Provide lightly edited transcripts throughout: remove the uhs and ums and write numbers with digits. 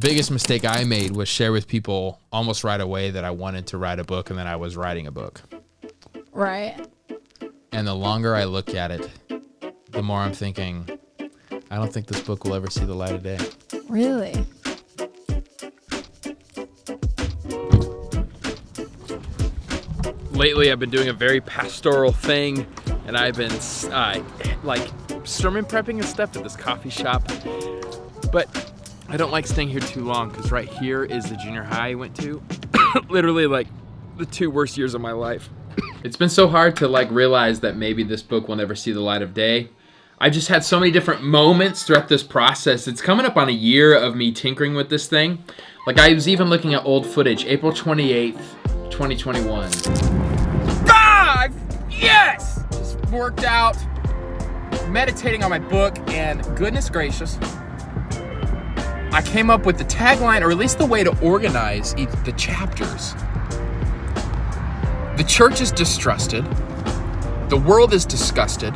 Biggest mistake I made was share with people almost right away that I wanted to write a book and then I was writing a book. Right. And the longer I look at it, the more I'm thinking, I don't think this book will ever see the light of day. Really? Lately, I've been doing a very pastoral thing, and I've been like sermon prepping and stuff at this coffee shop. But I don't like staying here too long because right here is the junior high I went to. Literally like the 2 worst years of my life. It's been so hard to like realize that maybe this book will never see the light of day. I just had so many different moments throughout this process. It's coming up on a year of me tinkering with this thing. Like I was even looking at old footage, April 28th, 2021. Yes! Just worked out, meditating on my book, and goodness gracious, I came up with the tagline, or at least the way to organize the chapters. The church is distrusted, the world is disgusted,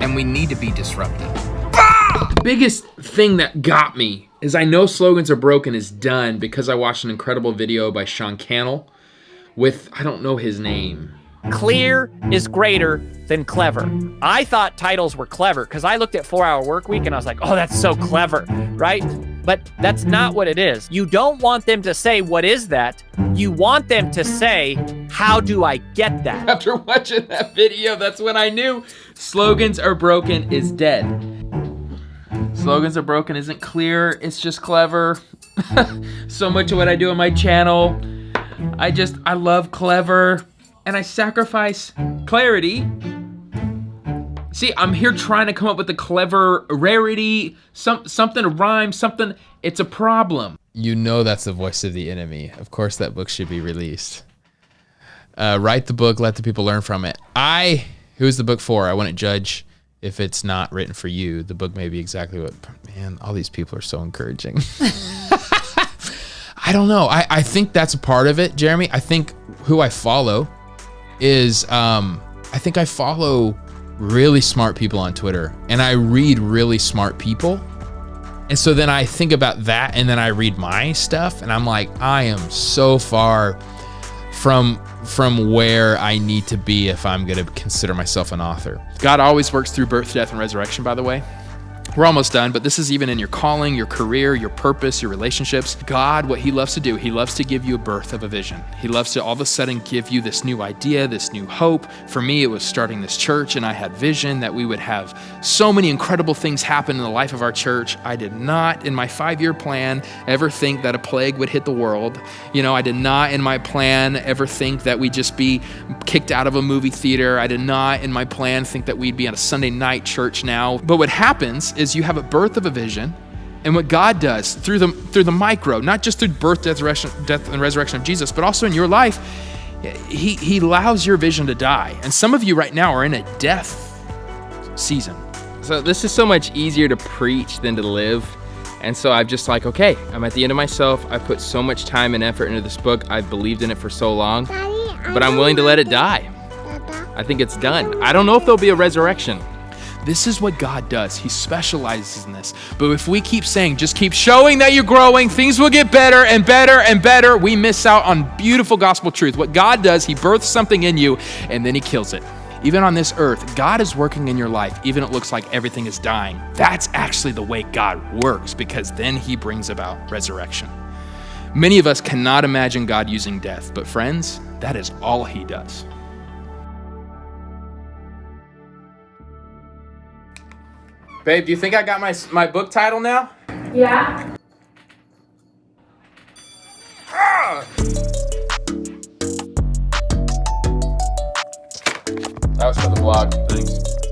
and we need to be disrupted. The biggest thing that got me is I know Slogans Are Broken is done because I watched an incredible video by Sean Cannell with, I don't know his name. Clear is greater than clever. I thought titles were clever because I looked at 4 Hour Work Week and I was like, oh, that's so clever, right? But that's not what it is. You don't want them to say, what is that? You want them to say, how do I get that? After watching that video, that's when I knew Slogans Are Broken is dead. Slogans Are Broken isn't clear, it's just clever. So much of what I do on my channel, I love clever. And I sacrifice clarity. See, I'm here trying to come up with a clever rarity, something to rhyme, something. It's a problem. You know that's the voice of the enemy. Of course that book should be released. Write the book, let the people learn from it. Who's the book for? I wouldn't judge if it's not written for you. The book may be exactly what, man, all these people are so encouraging. I don't know. I think that's a part of it, Jeremy. I think who I follow is I think I follow really smart people on Twitter and I read really smart people. And so then I think about that and then I read my stuff and I'm like, I am so far from where I need to be if I'm going to consider myself an author. God always works through birth, death, and resurrection, by the way. We're almost done, but this is even in your calling, your career, your purpose, your relationships. God, what he loves to do, he loves to give you a birth of a vision. He loves to all of a sudden give you this new idea, this new hope. For me, it was starting this church, and I had vision that we would have so many incredible things happen in the life of our church. I did not, in my 5-year plan, ever think that a plague would hit the world. I did not, in my plan, ever think that we'd just be kicked out of a movie theater. I did not, in my plan, think that we'd be at a Sunday night church now. But what happens is you have a birth of a vision, and what God does through the micro, not just through birth, death, and resurrection of Jesus, but also in your life, he allows your vision to die. And some of you right now are in a death season. So this is so much easier to preach than to live. And so I'm just like, okay, I'm at the end of myself. I put so much time and effort into this book. I've believed in it for so long, but I'm willing to let it die. I think it's done. I don't know if there'll be a resurrection. This is what God does. He specializes in this. But if we keep saying, just keep showing that you're growing, things will get better and better and better, we miss out on beautiful gospel truth. What God does, he births something in you and then he kills it. Even on this earth, God is working in your life, even it looks like everything is dying. That's actually the way God works, because then he brings about resurrection. Many of us cannot imagine God using death, but friends, that is all he does. Babe, do you think I got my book title now? Yeah. That was for the vlog. Thanks.